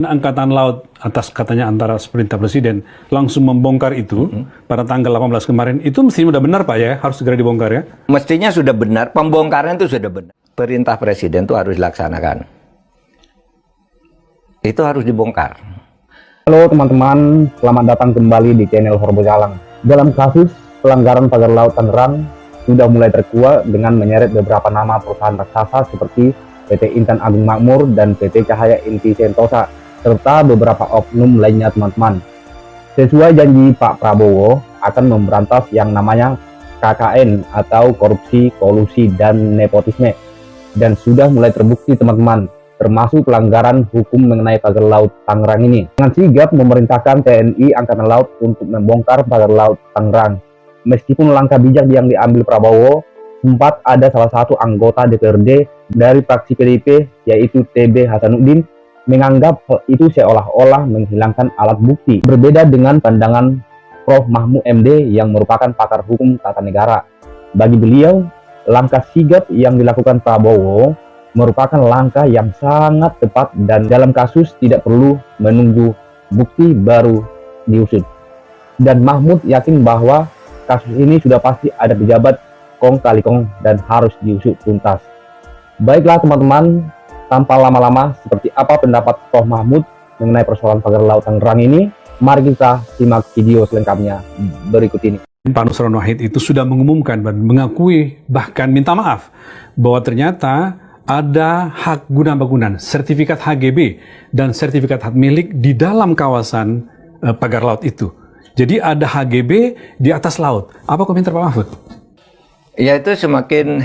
Angkatan Laut atas katanya antara perintah Presiden langsung membongkar itu pada tanggal 18 kemarin, itu mestinya udah benar Pak ya, harus segera dibongkar ya? Mestinya sudah benar, pembongkaran itu sudah benar. Perintah Presiden itu harus dilaksanakan. Itu harus dibongkar. Halo teman-teman, selamat datang kembali di channel Horbogalang. Dalam kasus pelanggaran pagar laut Tangerang sudah mulai terkuak dengan menyeret beberapa nama perusahaan raksasa seperti PT Intan Agung Makmur dan PT Cahaya Inti Sentosa, serta beberapa oknum lainnya teman-teman. Sesuai janji Pak Prabowo akan memberantas yang namanya KKN atau korupsi, kolusi, dan nepotisme. Dan sudah mulai terbukti teman-teman, termasuk pelanggaran hukum mengenai pagar laut Tangerang ini. Dengan sigap memerintahkan TNI Angkatan Laut untuk membongkar pagar laut Tangerang. Meskipun langkah bijak yang diambil Prabowo, sempat ada salah satu anggota DPRD dari fraksi PDIP, yaitu TB Hasanuddin, menganggap hal itu seolah-olah menghilangkan alat bukti. Berbeda dengan pandangan Prof. Mahmud MD yang merupakan pakar hukum tata negara. Bagi beliau, langkah sigap yang dilakukan Prabowo merupakan langkah yang sangat tepat dan dalam kasus tidak perlu menunggu bukti baru diusut. Dan Mahmud yakin bahwa kasus ini sudah pasti ada pejabat kong kali kong dan harus diusut tuntas. Baiklah teman-teman, tanpa lama-lama, seperti apa pendapat Prof. Mahmud mengenai persoalan pagar laut Tangerang ini? Mari kita simak video selengkapnya berikut ini. Pak Nusron Wahid itu sudah mengumumkan dan mengakui, bahkan minta maaf, bahwa ternyata ada hak guna bangunan, sertifikat HGB, dan sertifikat hak milik di dalam kawasan pagar laut itu. Jadi ada HGB di atas laut. Apa komentar Pak Mahfud? Ya, itu semakin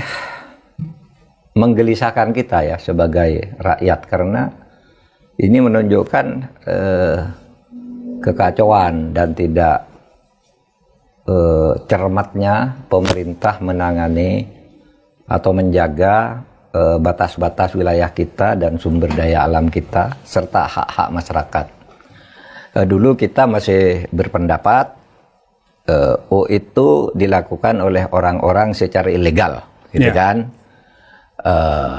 menggelisahkan kita ya sebagai rakyat, karena ini menunjukkan kekacauan dan tidak cermatnya pemerintah menangani atau menjaga batas-batas wilayah kita dan sumber daya alam kita serta hak-hak masyarakat. Dulu kita masih berpendapat itu dilakukan oleh orang-orang secara ilegal, gitu kan?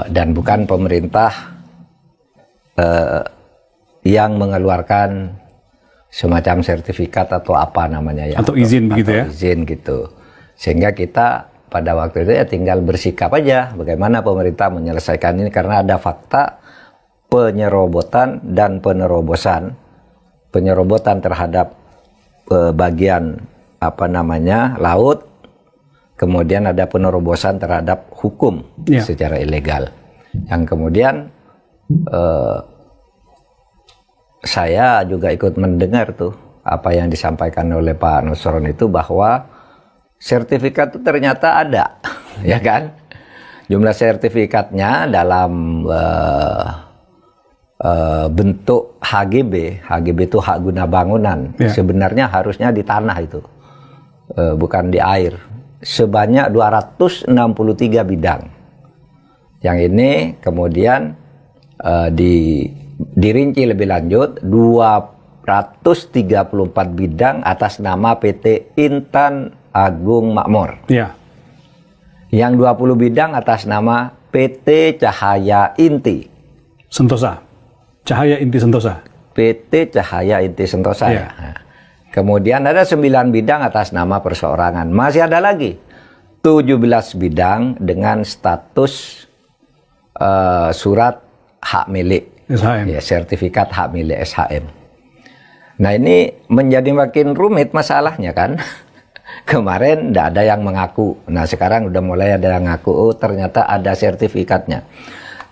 Dan bukan pemerintah yang mengeluarkan semacam sertifikat atau apa namanya ya, atau izin begitu ya, izin gitu. Sehingga kita pada waktu itu ya tinggal bersikap aja bagaimana pemerintah menyelesaikan ini, karena ada fakta penyerobotan dan penyerobotan terhadap bagian apa namanya laut. Kemudian ada penerobosan terhadap hukum secara ilegal. Yang kemudian saya juga ikut mendengar tuh apa yang disampaikan oleh Pak Nusron itu, bahwa sertifikat itu ternyata ada, ya kan? Jumlah sertifikatnya dalam bentuk HGB. HGB itu hak guna bangunan. Sebenarnya harusnya di tanah itu, bukan di air. Sebanyak 263 bidang. Yang ini kemudian dirinci lebih lanjut, 234 bidang atas nama PT Intan Agung Makmur. Yang 20 bidang atas nama PT Cahaya Inti Sentosa. Cahaya Inti Sentosa. PT Cahaya Inti Sentosa ya. Kemudian ada 9 bidang atas nama perseorangan. Masih ada lagi 17 bidang dengan status surat hak milik SHM. ya, sertifikat hak milik SHM. Nah, ini menjadi makin rumit masalahnya kan. Kemarin tidak ada yang mengaku. Nah, sekarang udah mulai ada yang ngaku, oh ternyata ada sertifikatnya.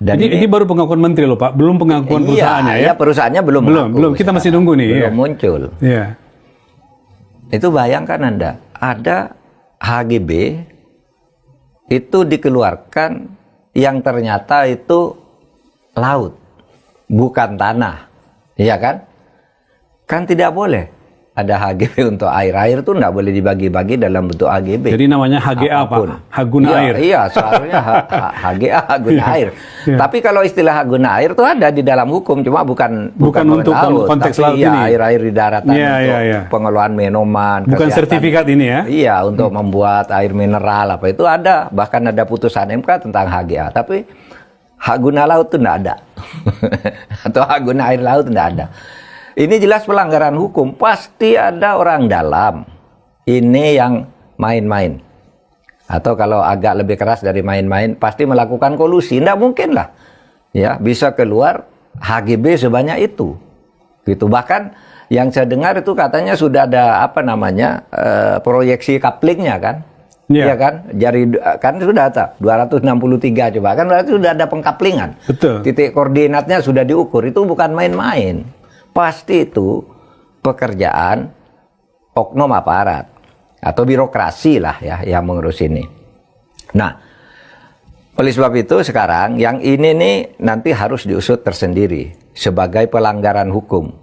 Dan ini baru pengakuan menteri loh Pak, belum pengakuan perusahaannya ya? Iya, perusahaannya belum kita masih nunggu nih. Belum muncul. Iya. Itu bayangkan Anda, ada HGB itu dikeluarkan yang ternyata itu laut, bukan tanah, iya kan? Kan tidak boleh ada HGB untuk air. Air itu tidak boleh dibagi-bagi dalam bentuk HGB. Jadi namanya HGA Pak, hak guna air. Iya, seharusnya HGA, hak guna air. Tapi kalau istilah hak guna air itu ada di dalam hukum, cuma bukan untuk laut, konteks tapi laut ini. Air-air di daratan untuk pengelolaan minuman. Bukan sertifikat ini ya? Iya, untuk membuat air mineral apa itu ada. Bahkan ada putusan MK tentang HGA. Tapi Hak guna laut itu tidak ada. Atau hak guna air laut tidak ada. Ini jelas pelanggaran hukum. Pasti ada orang dalam. Ini yang main-main. Atau kalau agak lebih keras dari main-main, pasti melakukan kolusi. Tidak mungkin lah. Ya, bisa keluar HGB sebanyak itu. Gitu. Bahkan yang saya dengar itu katanya sudah ada proyeksi couplingnya kan. Iya kan? Kan sudah ada 263 coba. Kan berarti sudah ada pengkaplingan. Betul. Titik koordinatnya sudah diukur. Itu bukan main-main. Pasti itu pekerjaan oknum aparat atau birokrasi lah ya yang mengurus ini. Nah, oleh sebab itu sekarang yang ini nih nanti harus diusut tersendiri sebagai pelanggaran hukum.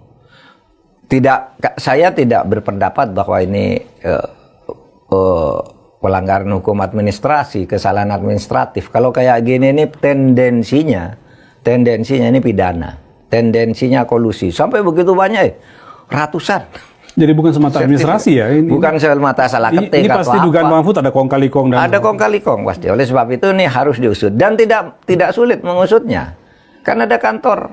Saya tidak berpendapat bahwa ini pelanggaran hukum administrasi, kesalahan administratif. Kalau kayak gini ini tendensinya ini pidana, tendensinya kolusi. Sampai begitu banyak, ratusan. Jadi bukan semata administrasi ya? Ini, bukan semata salah ketik ini pasti dugaan Bang Mahfud ada kong kali kong dan ada kong kali kong pasti. Oleh sebab itu ini harus diusut dan tidak sulit mengusutnya. Kan ada kantor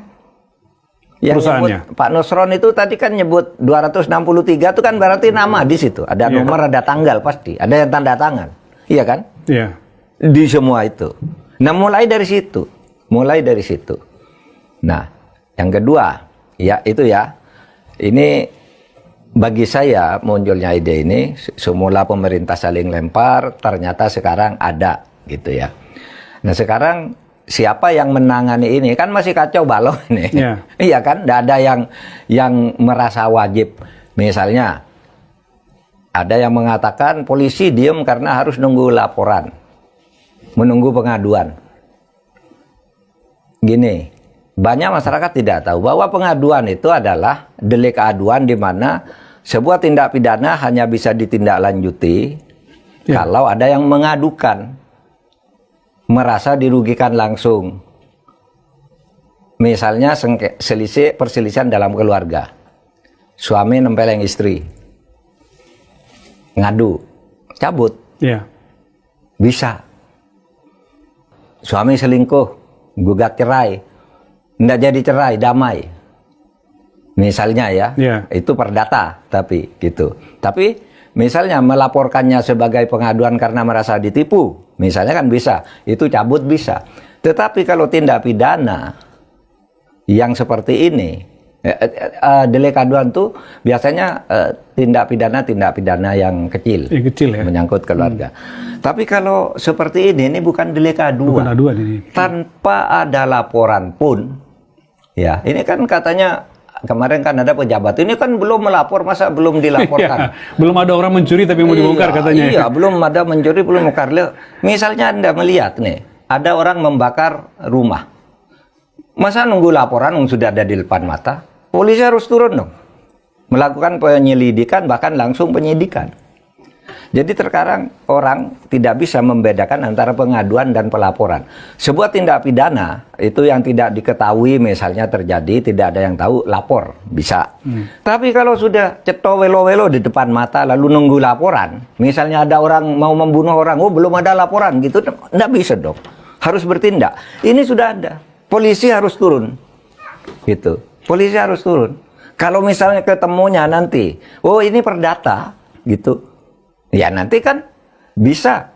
yang nyebut, Pak Nusron itu tadi kan nyebut 263 itu kan berarti nama di situ. Ada nomor, ada tanggal pasti. Ada yang tanda tangan. Iya kan? Iya. Di semua itu. Nah, mulai dari situ. Nah, yang kedua, ya itu ya. Ini bagi saya munculnya ide ini, semula pemerintah saling lempar, ternyata sekarang ada gitu ya. Nah, sekarang siapa yang menangani ini kan masih kacau balau ini. Iya kan, tidak ada yang merasa wajib. Misalnya ada yang mengatakan polisi diem karena harus nunggu laporan, menunggu pengaduan. Gini, banyak masyarakat tidak tahu bahwa pengaduan itu adalah delik aduan di mana sebuah tindak pidana hanya bisa ditindaklanjuti kalau ada yang mengadukan merasa dirugikan langsung. Misalnya perselisihan dalam keluarga. Suami nempeleng istri. Ngadu. Cabut. Iya. Bisa. Suami selingkuh. Gugat cerai. Nggak jadi cerai, damai. Misalnya ya. Itu perdata tapi gitu. Tapi misalnya melaporkannya sebagai pengaduan karena merasa ditipu, misalnya kan bisa, itu cabut bisa. Tetapi kalau tindak pidana yang seperti ini, delik aduan itu biasanya tindak pidana yang kecil ya? Menyangkut keluarga. Tapi kalau seperti ini bukan delik aduan. Bukan aduan ini. Tanpa ada laporan pun, ya ini kan katanya. Kemarin kan ada pejabat, ini kan belum melapor, masa belum dilaporkan? Belum ada orang mencuri tapi mau dibongkar katanya. Iya, belum ada mencuri, belum membongkar. Misalnya Anda melihat nih, ada orang membakar rumah. Masa nunggu laporan sudah ada di depan mata? Polisi harus turun dong. Melakukan penyelidikan, bahkan langsung penyidikan. Jadi terkadang orang tidak bisa membedakan antara pengaduan dan pelaporan. Sebuah tindak pidana itu yang tidak diketahui misalnya terjadi, tidak ada yang tahu, lapor, bisa. Tapi kalau sudah ceto welo-welo di depan mata lalu nunggu laporan, misalnya ada orang mau membunuh orang, oh belum ada laporan gitu, tidak bisa dong. Harus bertindak. Ini sudah ada. Polisi harus turun. Gitu. Polisi harus turun. Kalau misalnya ketemunya nanti, oh ini perdata, gitu. Ya nanti kan bisa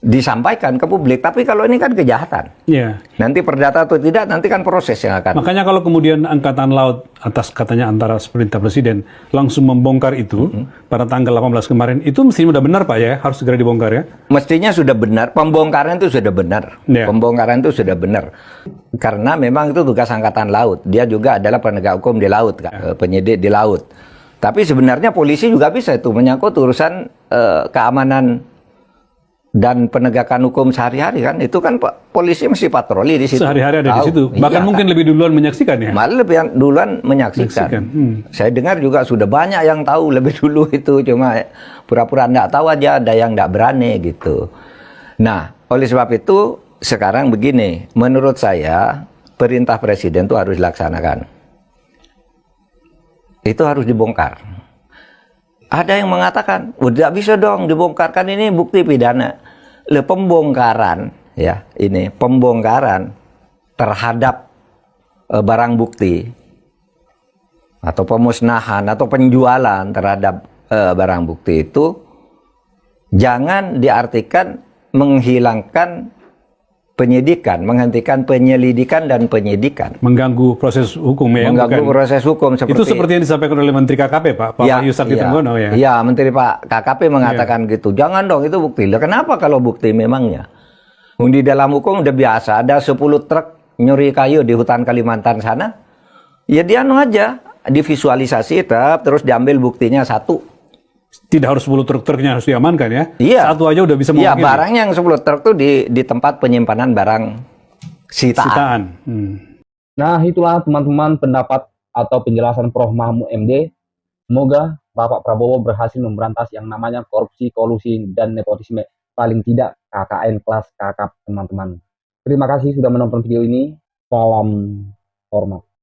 disampaikan ke publik, tapi kalau ini kan kejahatan. Nanti perdata atau tidak, nanti kan proses yang akan. Makanya kalau kemudian Angkatan Laut atas katanya antara perintah Presiden langsung membongkar itu pada tanggal 18 kemarin, itu mestinya sudah benar Pak ya, harus segera dibongkar ya? Mestinya sudah benar, pembongkaran itu sudah benar. Pembongkaran itu sudah benar. Karena memang itu tugas Angkatan Laut, dia juga adalah penegak hukum di laut, penyidik di laut. Tapi sebenarnya polisi juga bisa itu menyangkut urusan keamanan dan penegakan hukum sehari-hari kan. Itu kan polisi mesti patroli di situ. Sehari-hari ada di situ. Bahkan mungkin lebih duluan menyaksikan ya. Malah lebih duluan menyaksikan. Saya dengar juga sudah banyak yang tahu lebih dulu itu, cuma pura-pura enggak tahu aja, ada yang enggak berani gitu. Nah, oleh sebab itu sekarang begini, menurut saya perintah Presiden itu harus dilaksanakan. Itu harus dibongkar. Ada yang mengatakan, udah bisa dong dibongkarkan, ini bukti pidana. Pembongkaran, ya ini pembongkaran terhadap barang bukti atau pemusnahan atau penjualan terhadap barang bukti itu jangan diartikan menghilangkan penyidikan, menghentikan penyelidikan dan penyidikan. Mengganggu proses hukum ya? Mengganggu proses hukum itu seperti yang disampaikan oleh Menteri KKP Pak Wahyu Sakti Trenggono ya? Iya, Menteri Pak KKP mengatakan gitu. Jangan dong, itu bukti. Lah, kenapa kalau bukti memangnya? Di dalam hukum udah biasa, ada 10 truk nyuri kayu di hutan Kalimantan sana. Ya dia aja, divisualisasi terus diambil buktinya satu. Tidak harus 10 truk-truknya harus diamankan ya? Iya. Satu aja udah bisa Iya, mewakili. barang yang 10 truk tuh di tempat penyimpanan barang sitaan. Nah, itulah teman-teman pendapat atau penjelasan Prof. Mahmud MD. Semoga Bapak Prabowo berhasil memberantas yang namanya korupsi, kolusi, dan nepotisme. Paling tidak KKN kelas kakap teman-teman. Terima kasih sudah menonton video ini. Salam hormat.